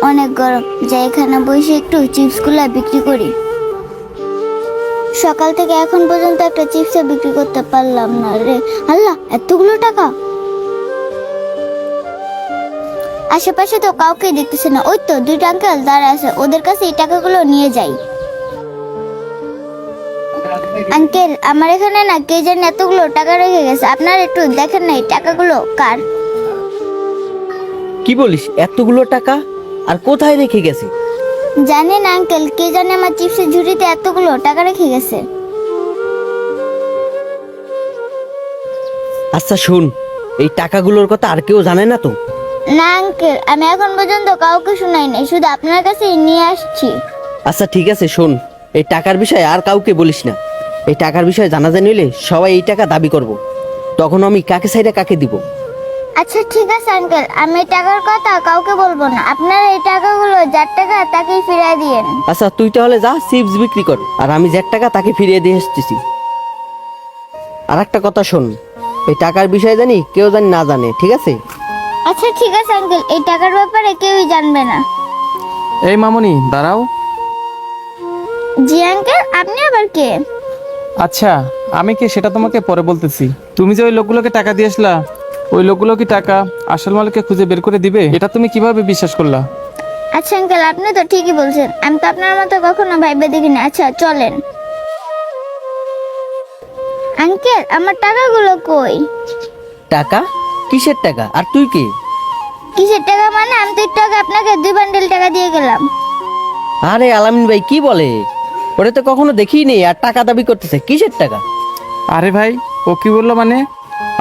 অনেক গরম, যাই এখানে বসে একটু চিপসগুলো বিক্রি করি। সকাল থেকে এখন পর্যন্ত একটা চিপস বিক্রি করতে পারলাম না রে। আল্লাহ, এতগুলো টাকা! আশেপাশে তো কাউকে দেখতেছে না। ওই তো দুইটা আঙ্কেল দাঁড়ায় আছে, ওদের কাছে এই টাকাগুলো নিয়ে যাই। আঙ্কেল, আমার এখানে না কে জানি এতগুলো টাকা রেখে গেছে, আপনারা একটু দেখেন না এই টাকাগুলো কার। কি বলিস, এতগুলো টাকা? আর কোথায় রেখে গেছে? জানেন আঙ্কেল, কে জানে আমার চিপসের ঝুড়িতে এতগুলো টাকা রেখে গেছে। আচ্ছা শোন, এই টাকাগুলোর কথা আর কেউ জানে না তো? না আঙ্কেল, আমি এখন পর্যন্ত কাউকে শোনাই নাই, শুধু আপনার কাছেই নিয়ে আসছি। আচ্ছা ঠিক আছে, শোন, এই টাকার বিষয়ে আর কাউকে বলিস না। এই টাকার বিষয়ে জানাজানি হইলে সবাই এই টাকা দাবি করব, তখন আমি কাকে ছাইড়া কাকে দিব। আচ্ছা ঠিক আছে আঙ্কেল, আমি এই টাকার কথা কাউকে বলবো না। আপনার এই টাকাগুলো যার টাকা তাকেই ফিরিয়ে দিয়েন। আচ্ছা তুই তাহলে যা চিপস বিক্রি কর, আর আমি যার টাকা তাকে ফিরিয়ে দিয়ে এসতেছি। আর একটা কথা শোন, এই টাকার বিষয়ে জানি কেউ জানি না জানে, ঠিক আছে? আচ্ছা ঠিক আছে আঙ্কেল, এই টাকার ব্যাপারে কেউই জানবে না। এই মামুনি দাঁড়াও। জি আঙ্কেল, আপনি আবার কে? আচ্ছা, আমি কে সেটা তোমাকে পরে বলতেছি। তুমি যে ওই লোকগুলোকে টাকা দিয়ে আসলা, ওই লোকগুলো কি টাকা আসল মালিককে খুঁজে বের করে দিবে? এটা তুমি কিভাবে বিশ্বাস করলা? আচ্ছা আঙ্কেল, আপনি তো ঠিকই বলছেন, আমি তো আপনার মতো কখনো ভাইবে দেখিনি। আচ্ছা চলেন। আঙ্কেল, আমার টাকাগুলো কই? টাকা? কিসের টাকা? আর তুই কে? কিসের টাকা মানে? আমি তো একটু আগে আপনাকে 2 বান্ডেল টাকা দিয়ে গেলাম। আরে আলামিন ভাই, কি বলে? ওরে তো কখনো দেখিই নেই, আর টাকা দাবি করতেছে। কিসের টাকা? আরে ভাই, ও কি বললো মানে?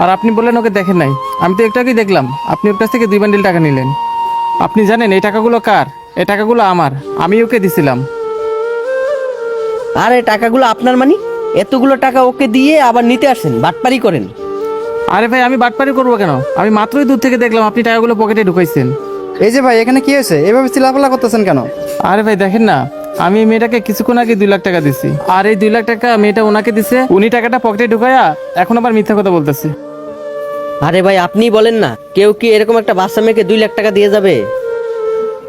আর আপনি বললেন ওকে দেখেন নাই। আমি তো একটু আগেই দেখলাম আপনি ওর কাছ থেকে 2 বান্ডিল টাকা নিলেন। আপনি জানেন এই টাকাগুলো কার? এই টাকাগুলো আমার, আমি ওকে দিছিলাম। আরে টাকাগুলো আপনার মানে? এতগুলো টাকা ওকে দিয়ে আবার নিতে আসেন, বাটপারি করেন? আরে ভাই, আমি বাটপারি করবো কেন? আমি মাত্রই দূর থেকে দেখলাম আপনি টাকাগুলো পকেটে ঢুকাইছেন। এই যে ভাই, এখানে কি হয়েছে? এভাবে চিল্লাপাল্লা করতেছেন কেন? আরে ভাই দেখেন না, আমি এই মেয়েটাকে কিছুক্ষণ আগে 2 লাখ টাকা দিছি, আর এই 2 লাখ টাকা মেয়েটা ওনাকে দিছে। উনি টাকাটা পকেটে ঢুকায়া এখন আবার মিথ্যা কথা বলতেছে। আরে ভাই আপনি বলেন না, কেউ কি এরকম একটা বাচ্চা মেয়েকে 2 লাখ টাকা দিয়ে যাবে?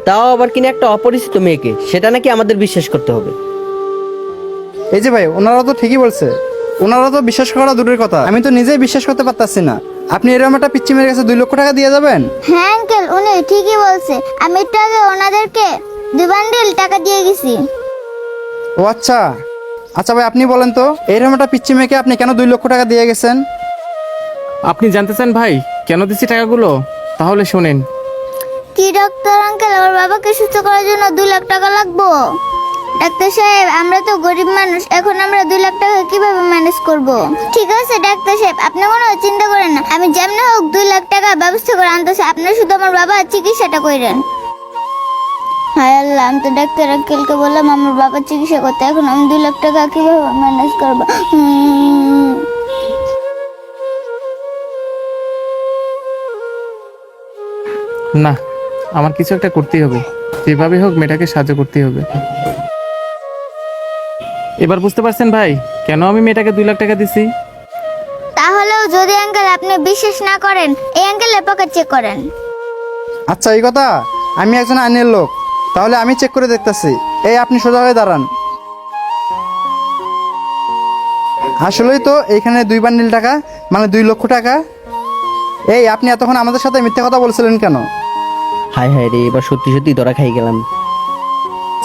তাও আবার কিনা একটা অপরিচিত মেয়েকে, সেটা নাকি আমাদের বিশ্বাস করতে হবে? এই যে ভাই, ওনারা তো ঠিকই বলছে। ওনারা তো বিশ্বাস করা দূরের কথা, আমি তো নিজেই বিশ্বাস করতে পারতাছি না। আপনি এরকম একটা পিচ্চি মেয়ের কাছে 2 লক্ষ টাকা দিয়ে যাবেন? হ্যাঁ আঙ্কেল, উনি ঠিকই বলছে, আমি একটু আগে ওনাদেরকে 2 বান্ডেল টাকা দিয়ে গেছি। ও আচ্ছা। আচ্ছা ভাই, আপনি বলেন তো, এরকম একটা পিচ্চি মেয়েকে আপনি কেন 2 লক্ষ টাকা দিয়ে গেছেন? আপনি জানতে চান ভাই কেন দিছি টাকাগুলো? তাহলে শোনেন। কি ডাক্তার আঙ্কেল, আমার বাবাকে সুস্থ করার জন্য 2 লাখ টাকা লাগবো? ডাক্তার সাহেব, আমরা তো গরিব মানুষ, এখন আমরা 2 লাখ টাকা কিভাবে ম্যানেজ করব? ঠিক আছে ডাক্তার সাহেব, আপনি কোনো চিন্তা করেন না, আমি যেমন হোক 2 লাখ টাকা ব্যবস্থা করে আনতেছি। আপনারা শুধু আমার বাবার চিকিৎসাটা করেন। হায় আল্লাহ, আমি তো ডাক্তার আঙ্কেলকে বললাম আমার বাবার চিকিৎসা করতে, এখন আমি 2 লাখ টাকা কিভাবে ম্যানেজ করবো? না, আমার কিছু একটা করতেই হবে, যেভাবে হোক মেয়েটাকে সাহায্য করতেই হবে। এবার বুঝতে পারছেন ভাই কেন আমি মেয়েটাকে 2 লাখ টাকা দিছি? তাহলেও যদি আঙ্কেল আপনি বিশ্বাস না করেন, এই আঙ্কেলের পকেট চেক করেন। আচ্ছা এই কথা? আমি একজন আইনের লোক, তাহলে আমি চেক করে দেখতেছি। এই আপনি সোজা হয়ে দাঁড়ান। আসলেই তো এইখানে 2 বান্ডিল টাকা, মানে 2 লক্ষ টাকা। এই আপনি এতক্ষণ আমাদের সাথে মিথ্যা কথা বলছিলেন কেন? হায় হায় রে, এবার সত্যি সত্যি ধরা খাই গেলাম।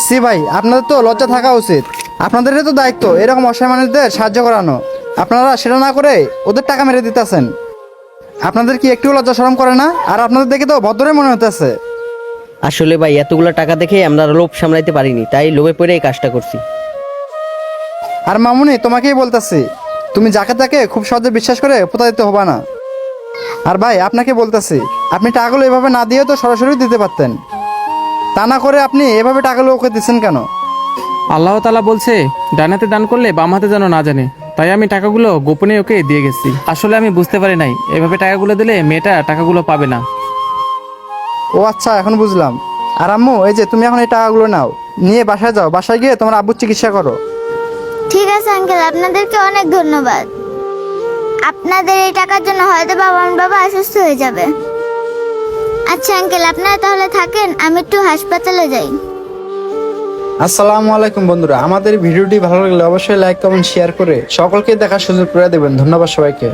সি ভাই, আপনাদের তো লজ্জা থাকা উচিত। আপনাদেরই তো দায়িত্ব এরকম অসহায় মানুষদের সাহায্য করানো। আপনারা সেটা না করে ওদের টাকা মেরে দিতেছেন। আপনাদের কি একটু লজ্জা শরম করে না? আর আপনাদের দেখে তো ভদ্রই মনে হতেছে। আসলে ভাই এতগুলো টাকা দেখে আমরা লোভ সামলাইতে পারিনি, তাই লোভে পড়ে এই কাজটা করছি। আর মামুনি, তোমাকেই বলতেছি, তুমি যাকে তাকে খুব সহজে বিশ্বাস করে প্রতারিত হবা না। আর ভাই আপনাকে বলতেছি, আপনি টাকাগুলো এভাবে না দিয়েও তো সরাসরি দিতে পারতেন। তা না করে আপনি এভাবে টাকাগুলো ওকে দিচ্ছেন কেন? আল্লাহ তাআলা বলছে ডান হাতে দান করলে বাম হাতে যেন না জানে, তাই আমি টাকাগুলো গোপনে ওকে দিয়ে গেছি। আসলে আমি বুঝতে পারি নাই এভাবে টাকাগুলো দিলে মেয়েটা টাকাগুলো পাবে না। ও আচ্ছা, এখন বুঝলাম। আর আম্মু, এই যে তুমি এখন এই টাকাগুলো নাও, নিয়ে বাসায় যাও। বাসায় গিয়ে তোমার আব্বুর চিকিৎসা করো। ঠিক আছে আঙ্কেল, আপনাদেরকে অনেক ধন্যবাদ। আপনাদের এই টাকার জন্য হয়তো আমার বাবা অসুস্থ হয়ে যাবে। আচ্ছা আঙ্কেল, আপনারা তাহলে থাকেন, আমি একটু হাসপাতালে যাই। আসসালামু আলাইকুম বন্ধুরা, আমাদের ভিডিওটি ভালো লাগলে অবশ্যই লাইক কমেন্ট শেয়ার করে সকলকে দেখার সুযোগ করে দেবেন। ধন্যবাদ সবাইকে।